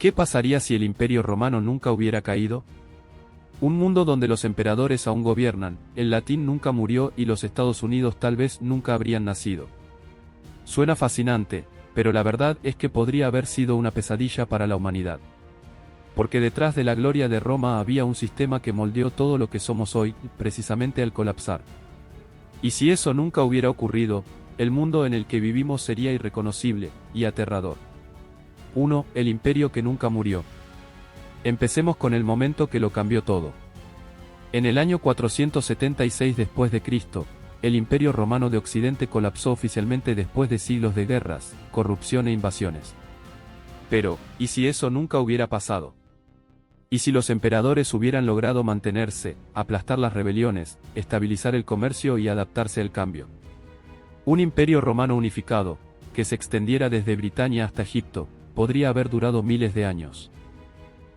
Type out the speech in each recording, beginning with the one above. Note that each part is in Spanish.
¿Qué pasaría si el Imperio Romano nunca hubiera caído? Un mundo donde los emperadores aún gobiernan, el latín nunca murió y los Estados Unidos tal vez nunca habrían nacido. Suena fascinante, pero la verdad es que podría haber sido una pesadilla para la humanidad. Porque detrás de la gloria de Roma había un sistema que moldeó todo lo que somos hoy, precisamente al colapsar. Y si eso nunca hubiera ocurrido, el mundo en el que vivimos sería irreconocible y aterrador. 1. El imperio que nunca murió. Empecemos con el momento que lo cambió todo. En el año 476 después de Cristo, el Imperio Romano de Occidente colapsó oficialmente después de siglos de guerras, corrupción e invasiones. Pero, ¿y si eso nunca hubiera pasado? ¿Y si los emperadores hubieran logrado mantenerse, aplastar las rebeliones, estabilizar el comercio y adaptarse al cambio? Un imperio romano unificado, que se extendiera desde Britania hasta Egipto, podría haber durado miles de años.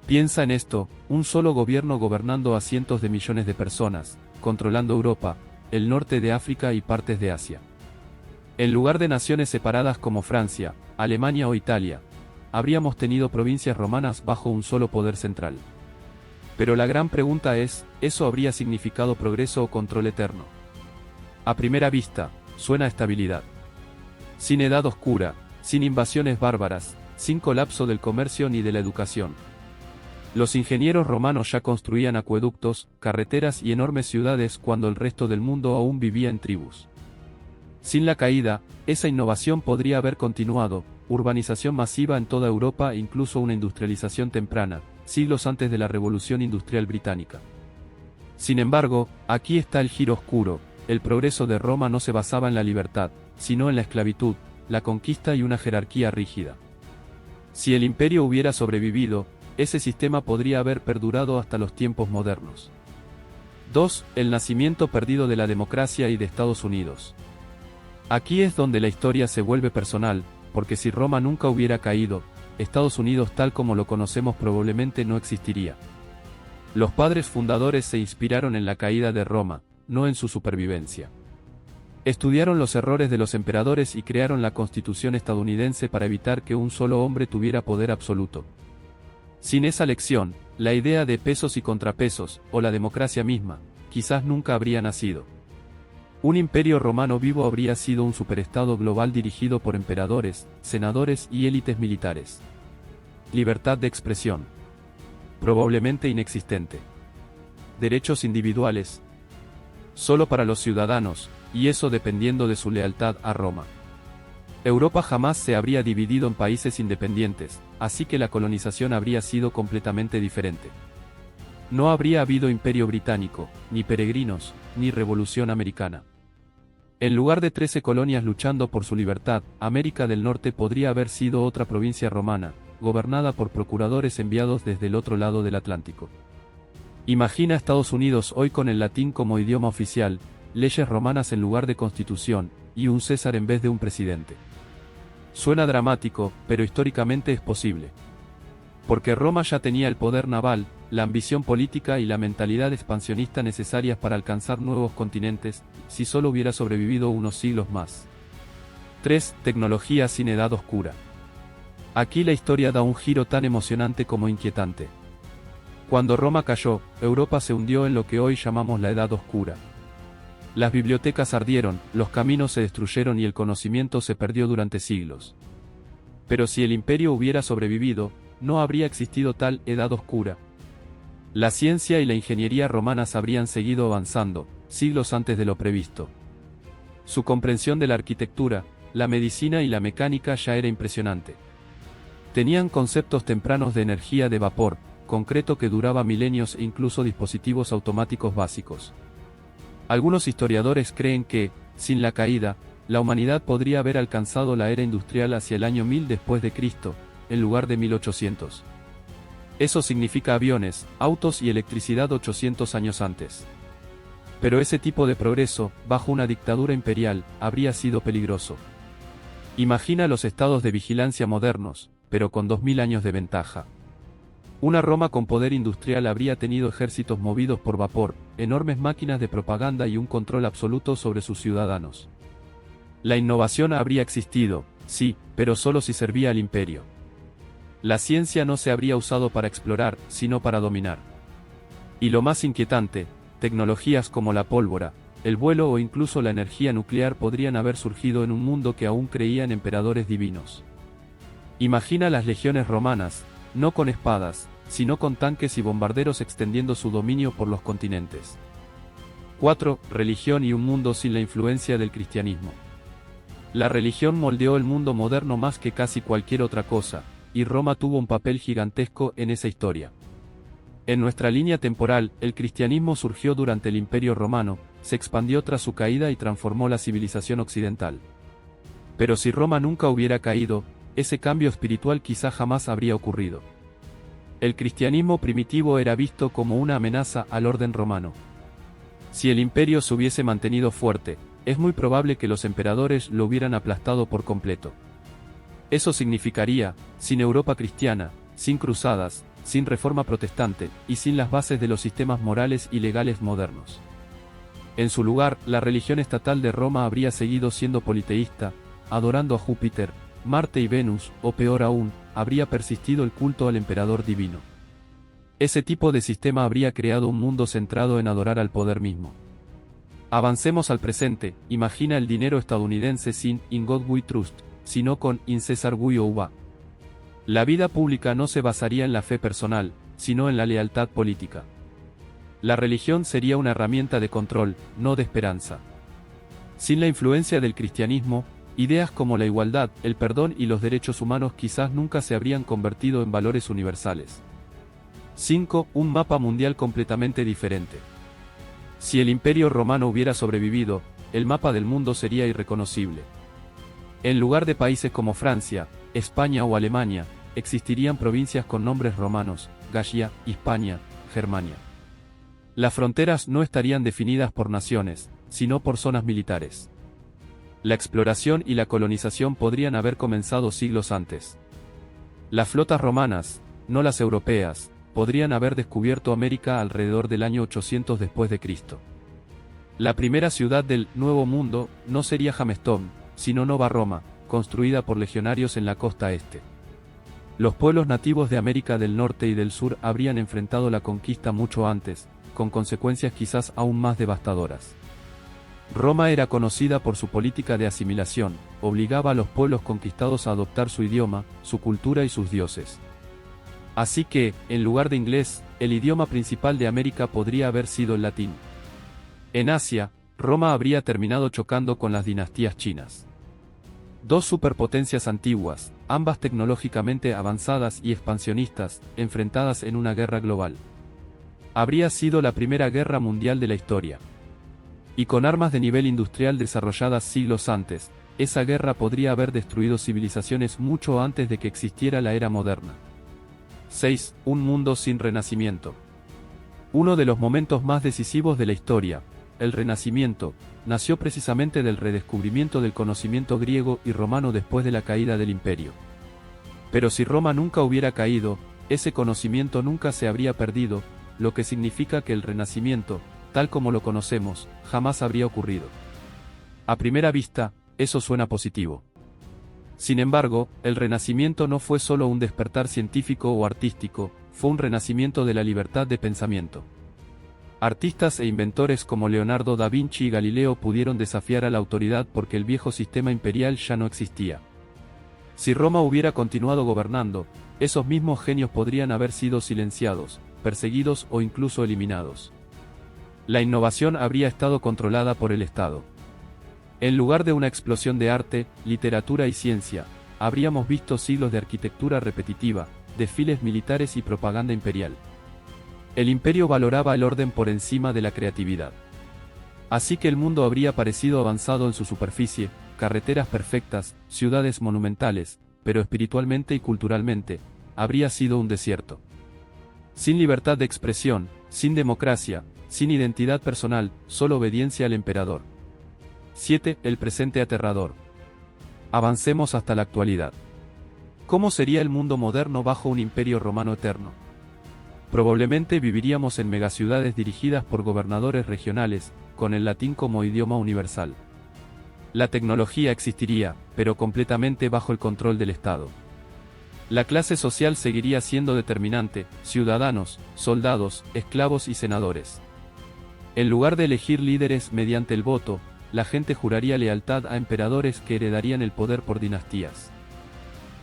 Piensa en esto, un solo gobierno gobernando a cientos de millones de personas, controlando Europa, el norte de África y partes de Asia. En lugar de naciones separadas como Francia, Alemania o Italia, habríamos tenido provincias romanas bajo un solo poder central. Pero la gran pregunta es, ¿eso habría significado progreso o control eterno? A primera vista, suena a estabilidad. Sin edad oscura, sin invasiones bárbaras, sin colapso del comercio ni de la educación. Los ingenieros romanos ya construían acueductos, carreteras y enormes ciudades cuando el resto del mundo aún vivía en tribus. Sin la caída, esa innovación podría haber continuado, urbanización masiva en toda Europa e incluso una industrialización temprana, siglos antes de la Revolución Industrial Británica. Sin embargo, aquí está el giro oscuro, el progreso de Roma no se basaba en la libertad, sino en la esclavitud, la conquista y una jerarquía rígida. Si el imperio hubiera sobrevivido, ese sistema podría haber perdurado hasta los tiempos modernos. 2. El nacimiento perdido de la democracia y de Estados Unidos. Aquí es donde la historia se vuelve personal, porque si Roma nunca hubiera caído, Estados Unidos tal como lo conocemos probablemente no existiría. Los padres fundadores se inspiraron en la caída de Roma, no en su supervivencia. Estudiaron los errores de los emperadores y crearon la Constitución estadounidense para evitar que un solo hombre tuviera poder absoluto. Sin esa lección, la idea de pesos y contrapesos, o la democracia misma, quizás nunca habría nacido. Un imperio romano vivo habría sido un superestado global dirigido por emperadores, senadores y élites militares. Libertad de expresión. Probablemente inexistente. Derechos individuales. Solo para los ciudadanos, y eso dependiendo de su lealtad a Roma. Europa jamás se habría dividido en países independientes, así que la colonización habría sido completamente diferente. No habría habido imperio británico, ni peregrinos, ni revolución americana. En lugar de 13 colonias luchando por su libertad, América del Norte podría haber sido otra provincia romana, gobernada por procuradores enviados desde el otro lado del Atlántico. Imagina Estados Unidos hoy con el latín como idioma oficial, leyes romanas en lugar de constitución, y un César en vez de un presidente. Suena dramático, pero históricamente es posible. Porque Roma ya tenía el poder naval, la ambición política y la mentalidad expansionista necesarias para alcanzar nuevos continentes, si solo hubiera sobrevivido unos siglos más. 3. Tecnología sin edad oscura. Aquí la historia da un giro tan emocionante como inquietante. Cuando Roma cayó, Europa se hundió en lo que hoy llamamos la Edad Oscura. Las bibliotecas ardieron, los caminos se destruyeron y el conocimiento se perdió durante siglos. Pero si el imperio hubiera sobrevivido, no habría existido tal Edad Oscura. La ciencia y la ingeniería romanas habrían seguido avanzando, siglos antes de lo previsto. Su comprensión de la arquitectura, la medicina y la mecánica ya era impresionante. Tenían conceptos tempranos de energía de vapor, concreto que duraba milenios e incluso dispositivos automáticos básicos. Algunos historiadores creen que, sin la caída, la humanidad podría haber alcanzado la era industrial hacia el año 1000 después de Cristo, en lugar de 1800. Eso significa aviones, autos y electricidad 800 años antes. Pero ese tipo de progreso, bajo una dictadura imperial, habría sido peligroso. Imagina los estados de vigilancia modernos, pero con 2000 años de ventaja. Una Roma con poder industrial habría tenido ejércitos movidos por vapor, enormes máquinas de propaganda y un control absoluto sobre sus ciudadanos. La innovación habría existido, sí, pero solo si servía al imperio. La ciencia no se habría usado para explorar, sino para dominar. Y lo más inquietante, tecnologías como la pólvora, el vuelo o incluso la energía nuclear podrían haber surgido en un mundo que aún creía en emperadores divinos. Imagina las legiones romanas, no con espadas, sino con tanques y bombarderos extendiendo su dominio por los continentes. 4. Religión y un mundo sin la influencia del cristianismo. La religión moldeó el mundo moderno más que casi cualquier otra cosa, y Roma tuvo un papel gigantesco en esa historia. En nuestra línea temporal, el cristianismo surgió durante el Imperio Romano, se expandió tras su caída y transformó la civilización occidental. Pero si Roma nunca hubiera caído, ese cambio espiritual quizá jamás habría ocurrido. El cristianismo primitivo era visto como una amenaza al orden romano. Si el imperio se hubiese mantenido fuerte, es muy probable que los emperadores lo hubieran aplastado por completo. Eso significaría, sin Europa cristiana, sin cruzadas, sin reforma protestante, y sin las bases de los sistemas morales y legales modernos. En su lugar, la religión estatal de Roma habría seguido siendo politeísta, adorando a Júpiter, Marte y Venus, o peor aún, habría persistido el culto al emperador divino. Ese tipo de sistema habría creado un mundo centrado en adorar al poder mismo. Avancemos al presente, imagina el dinero estadounidense sin "In God We Trust", sino con "In Caesar We Obey". La vida pública no se basaría en la fe personal, sino en la lealtad política. La religión sería una herramienta de control, no de esperanza. Sin la influencia del cristianismo, ideas como la igualdad, el perdón y los derechos humanos quizás nunca se habrían convertido en valores universales. 5. Un mapa mundial completamente diferente. Si el Imperio Romano hubiera sobrevivido, el mapa del mundo sería irreconocible. En lugar de países como Francia, España o Alemania, existirían provincias con nombres romanos: Galia, Hispania, Germania. Las fronteras no estarían definidas por naciones, sino por zonas militares. La exploración y la colonización podrían haber comenzado siglos antes. Las flotas romanas, no las europeas, podrían haber descubierto América alrededor del año 800 después de Cristo. La primera ciudad del Nuevo Mundo no sería Jamestón, sino Nova Roma, construida por legionarios en la costa este. Los pueblos nativos de América del Norte y del Sur habrían enfrentado la conquista mucho antes, con consecuencias quizás aún más devastadoras. Roma era conocida por su política de asimilación, obligaba a los pueblos conquistados a adoptar su idioma, su cultura y sus dioses. Así que, en lugar de inglés, el idioma principal de América podría haber sido el latín. En Asia, Roma habría terminado chocando con las dinastías chinas. Dos superpotencias antiguas, ambas tecnológicamente avanzadas y expansionistas, enfrentadas en una guerra global. Habría sido la primera guerra mundial de la historia. Y con armas de nivel industrial desarrolladas siglos antes, esa guerra podría haber destruido civilizaciones mucho antes de que existiera la era moderna. 6. Un mundo sin renacimiento. Uno de los momentos más decisivos de la historia, el Renacimiento, nació precisamente del redescubrimiento del conocimiento griego y romano después de la caída del imperio. Pero si Roma nunca hubiera caído, ese conocimiento nunca se habría perdido, lo que significa que el Renacimiento, tal como lo conocemos, jamás habría ocurrido. A primera vista, eso suena positivo. Sin embargo, el Renacimiento no fue solo un despertar científico o artístico, fue un renacimiento de la libertad de pensamiento. Artistas e inventores como Leonardo da Vinci y Galileo pudieron desafiar a la autoridad porque el viejo sistema imperial ya no existía. Si Roma hubiera continuado gobernando, esos mismos genios podrían haber sido silenciados, perseguidos o incluso eliminados. La innovación habría estado controlada por el Estado. En lugar de una explosión de arte, literatura y ciencia, habríamos visto siglos de arquitectura repetitiva, desfiles militares y propaganda imperial. El imperio valoraba el orden por encima de la creatividad. Así que el mundo habría parecido avanzado en su superficie, carreteras perfectas, ciudades monumentales, pero espiritualmente y culturalmente, habría sido un desierto. Sin libertad de expresión, sin democracia, sin identidad personal, solo obediencia al emperador. 7. El presente aterrador. Avancemos hasta la actualidad. ¿Cómo sería el mundo moderno bajo un imperio romano eterno? Probablemente viviríamos en megaciudades dirigidas por gobernadores regionales, con el latín como idioma universal. La tecnología existiría, pero completamente bajo el control del Estado. La clase social seguiría siendo determinante: ciudadanos, soldados, esclavos y senadores. En lugar de elegir líderes mediante el voto, la gente juraría lealtad a emperadores que heredarían el poder por dinastías.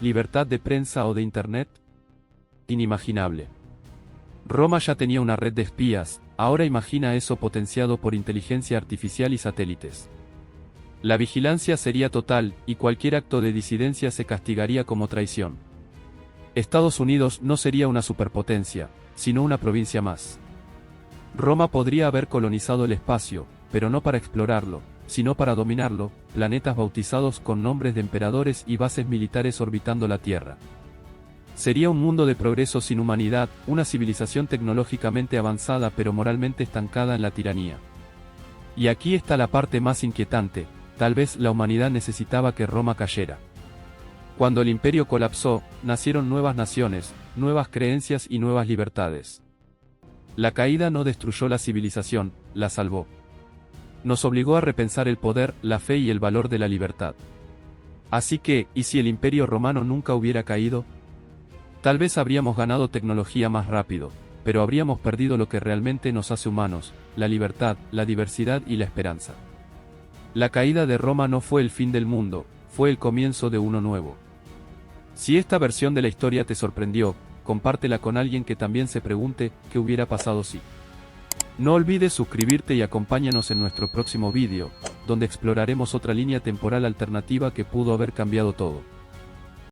¿Libertad de prensa o de Internet? Inimaginable. Roma ya tenía una red de espías, ahora imagina eso potenciado por inteligencia artificial y satélites. La vigilancia sería total, y cualquier acto de disidencia se castigaría como traición. Estados Unidos no sería una superpotencia, sino una provincia más. Roma podría haber colonizado el espacio, pero no para explorarlo, sino para dominarlo, planetas bautizados con nombres de emperadores y bases militares orbitando la Tierra. Sería un mundo de progreso sin humanidad, una civilización tecnológicamente avanzada pero moralmente estancada en la tiranía. Y aquí está la parte más inquietante: tal vez la humanidad necesitaba que Roma cayera. Cuando el imperio colapsó, nacieron nuevas naciones, nuevas creencias y nuevas libertades. La caída no destruyó la civilización, la salvó. Nos obligó a repensar el poder, la fe y el valor de la libertad. Así que, ¿y si el imperio romano nunca hubiera caído? Tal vez habríamos ganado tecnología más rápido, pero habríamos perdido lo que realmente nos hace humanos: la libertad, la diversidad y la esperanza. La caída de Roma no fue el fin del mundo, fue el comienzo de uno nuevo. Si esta versión de la historia te sorprendió, compártela con alguien que también se pregunte qué hubiera pasado si. No olvides suscribirte y acompáñanos en nuestro próximo vídeo, donde exploraremos otra línea temporal alternativa que pudo haber cambiado todo.